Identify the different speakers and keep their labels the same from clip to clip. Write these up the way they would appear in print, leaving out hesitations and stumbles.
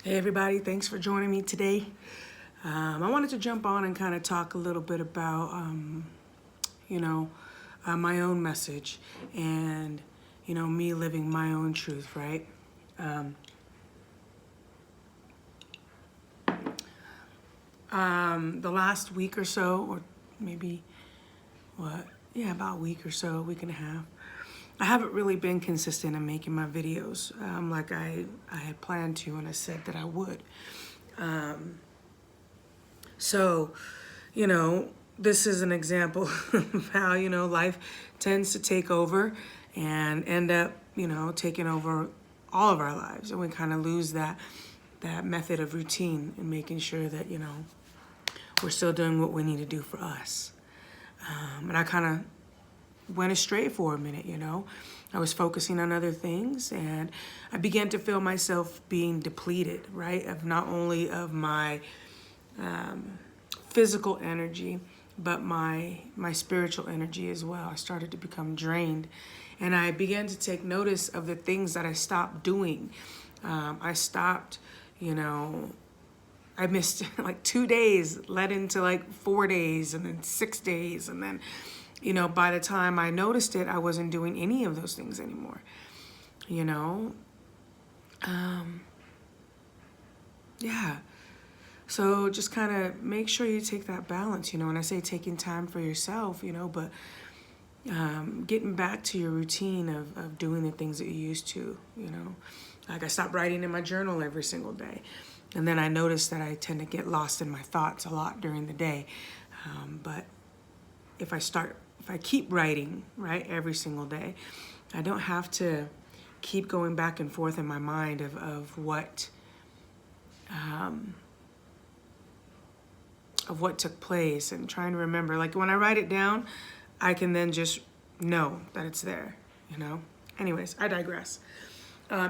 Speaker 1: Hey everybody, thanks for joining me today. I wanted to jump on and kind of talk a little bit about, my own message and, me living my own truth, right? The last week or so, or maybe, about a week or so, a week and a half, I haven't really been consistent in making my videos like I had planned to and I said that I would. So, this is an example of how, life tends to take over and end up, taking over all of our lives. And we kind of lose that method of routine and making sure that, we're still doing what we need to do for us. And I kind of went astray for a minute, I was focusing on other things and I began to feel myself being depleted, right? Of not only of my physical energy, but my spiritual energy as well. I started to become drained and I began to take notice of the things that I stopped doing. I stopped, I missed like 2 days, led into like 4 days and then 6 days. And then, by the time I noticed it, I wasn't doing any of those things anymore, Yeah. So just kind of make sure you take that balance, and I say taking time for yourself, but getting back to your routine of doing the things that you used to, Like I stopped writing in my journal every single day. And then I noticed that I tend to get lost in my thoughts a lot during the day. But if I keep writing, right, every single day, I don't have to keep going back and forth in my mind of what took place and trying to remember. Like when I write it down, I can then just know that it's there, Anyways, I digress.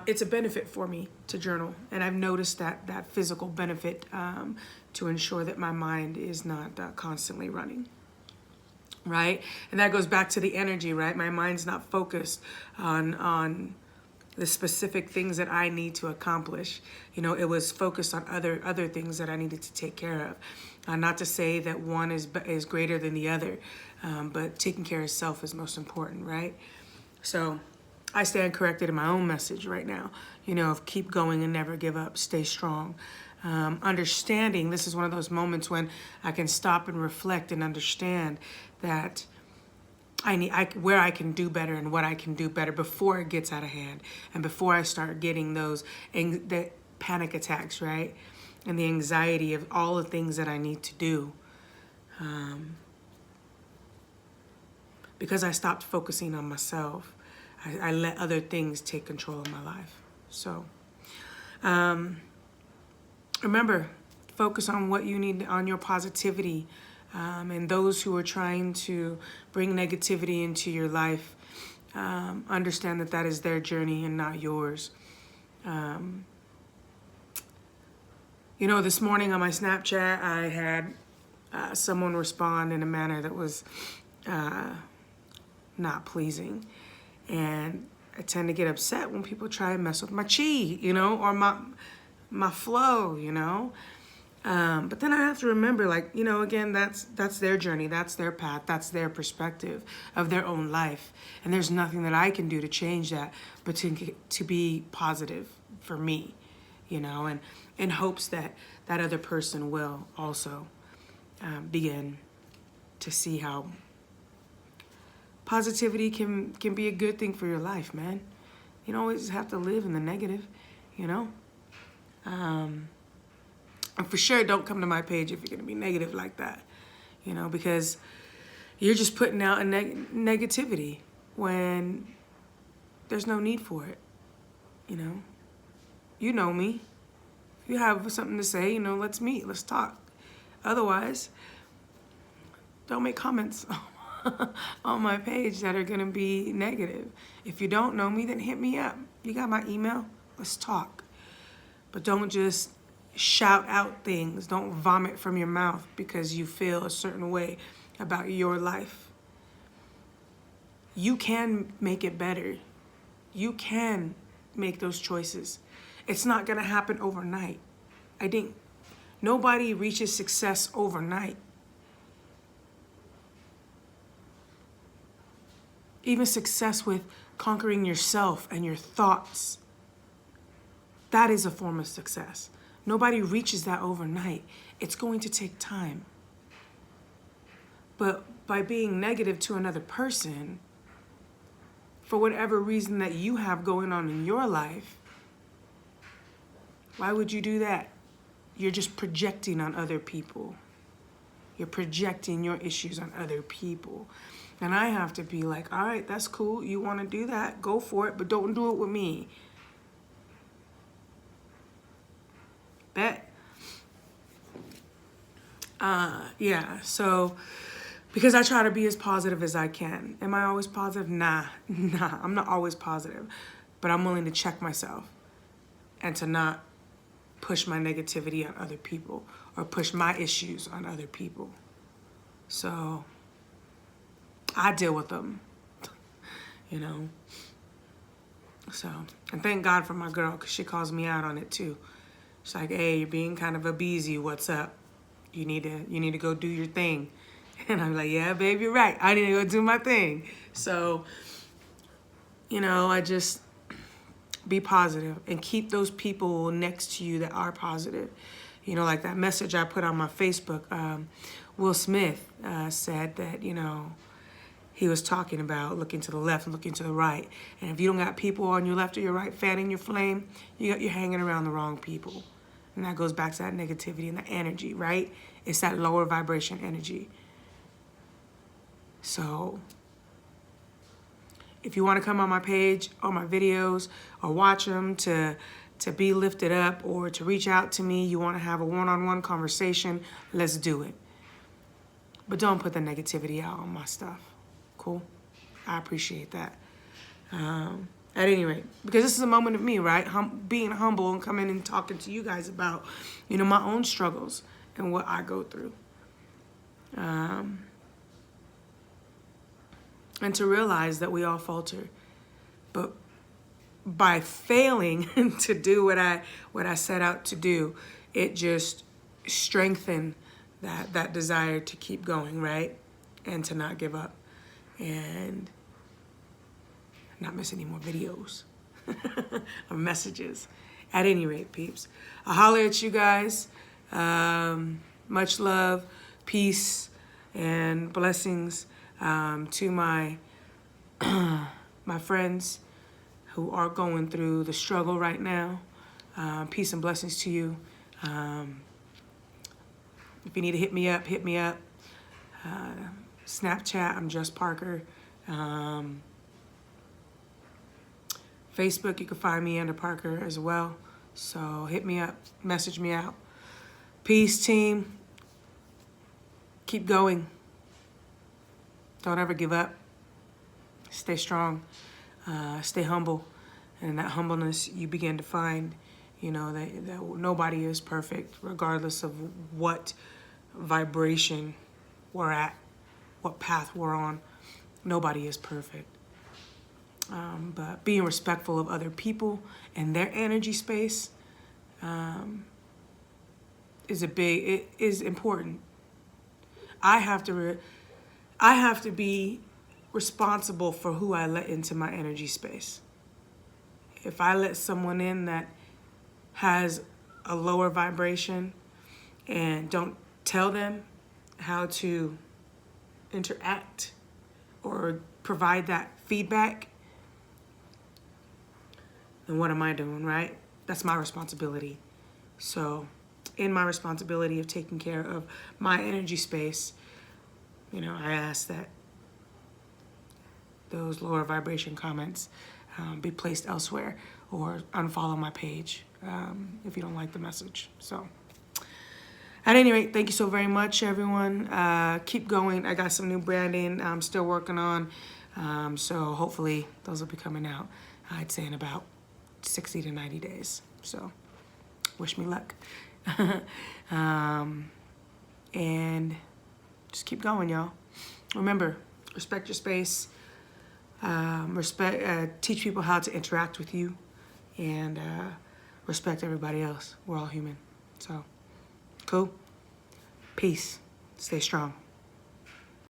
Speaker 1: It's a benefit for me to journal, and I've noticed that physical benefit to ensure that my mind is not constantly running, right? And that goes back to the energy, right? My mind's not focused on the specific things that I need to accomplish. It was focused on other things that I needed to take care of. Not to say that one is greater than the other, but taking care of self is most important, right? So I stand corrected in my own message right now, of keep going and never give up, stay strong. Understanding, this is one of those moments when I can stop and reflect and understand that where I can do better and what I can do better before it gets out of hand and before I start getting the panic attacks, right? And the anxiety of all the things that I need to do. Because I stopped focusing on myself. I let other things take control of my life. So remember, focus on what you need, on your positivity. And those who are trying to bring negativity into your life, understand that is their journey and not yours. This morning on my Snapchat, I had someone respond in a manner that was not pleasing. And I tend to get upset when people try and mess with my chi, or my flow, But then I have to remember, again, that's their journey, that's their path, that's their perspective of their own life. And there's nothing that I can do to change that, but to be positive for me, and in hopes that other person will also begin to see how positivity can be a good thing for your life, man. You don't always have to live in the negative, And for sure, don't come to my page if you're going to be negative like that, because you're just putting out a negativity when there's no need for it, You know me. If you have something to say, let's meet, let's talk. Otherwise, don't make comments on my page that are going to be negative. If you don't know me, then hit me up. You got my email? Let's talk. But don't just shout out things. Don't vomit from your mouth because you feel a certain way about your life. You can make it better. You can make those choices. It's not going to happen overnight. I think nobody reaches success overnight. Even success with conquering yourself and your thoughts, that is a form of success. Nobody reaches that overnight. It's going to take time. But by being negative to another person, for whatever reason that you have going on in your life, why would you do that? You're just projecting on other people. You're projecting your issues on other people. And I have to be like, all right, that's cool. You want to do that? Go for it, but don't do it with me. Bet. Yeah, so because I try to be as positive as I can. Am I always positive? Nah, I'm not always positive. But I'm willing to check myself and to not push my negativity on other people or push my issues on other people. So I deal with them, you know. So, and thank God for my girl, because she calls me out on it too. She's like, hey, you're being kind of a beezy. What's up? You need to go do your thing. And I'm like, yeah, babe, you're right. I need to go do my thing. So, you know, I just be positive and keep those people next to you that are positive. You know, like that message I put on my Facebook, Will Smith said that, you know, he was talking about looking to the left and looking to the right. And if you don't got people on your left or your right fanning your flame, you're hanging around the wrong people. And that goes back to that negativity and that energy, right? It's that lower vibration energy. So if you want to come on my page or my videos or watch them to be lifted up or to reach out to me, you want to have a one-on-one conversation, let's do it. But don't put the negativity out on my stuff. Cool? I appreciate that. At any rate, because this is a moment of me, right? Being humble and coming and talking to you guys about, you know, my own struggles and what I go through. And to realize that we all falter. But by failing to do what I set out to do, it just strengthened that desire to keep going, right? And to not give up. And not miss any more videos or messages. At any rate, peeps, I'll holler at you guys. Much love, peace, and blessings to my my friends who are going through the struggle right now. Peace and blessings to you. If you need to hit me up, hit me up. Snapchat, I'm Just Parker. Facebook, you can find me under Parker as well. So hit me up, message me out. Peace, team. Keep going. Don't ever give up. Stay strong. Stay humble. And in that humbleness, you begin to find, you know, that nobody is perfect, regardless of what vibration we're at, what path we're on. Nobody is perfect. But being respectful of other people and their energy space is important. I have to be responsible for who I let into my energy space. If I let someone in that has a lower vibration and don't tell them how to interact or provide that feedback, then what am I doing, right? That's my responsibility. So in my responsibility of taking care of my energy space, you know, I ask that those lower vibration comments be placed elsewhere or unfollow my page if you don't like the message. So at any rate, thank you so very much, everyone. Keep going. I got some new branding I'm still working on. So hopefully those will be coming out, I'd say, in about 60 to 90 days. So wish me luck. And just keep going, y'all. Remember, respect your space. Teach people how to interact with you. And respect everybody else. We're all human. So, cool. Peace. Stay strong.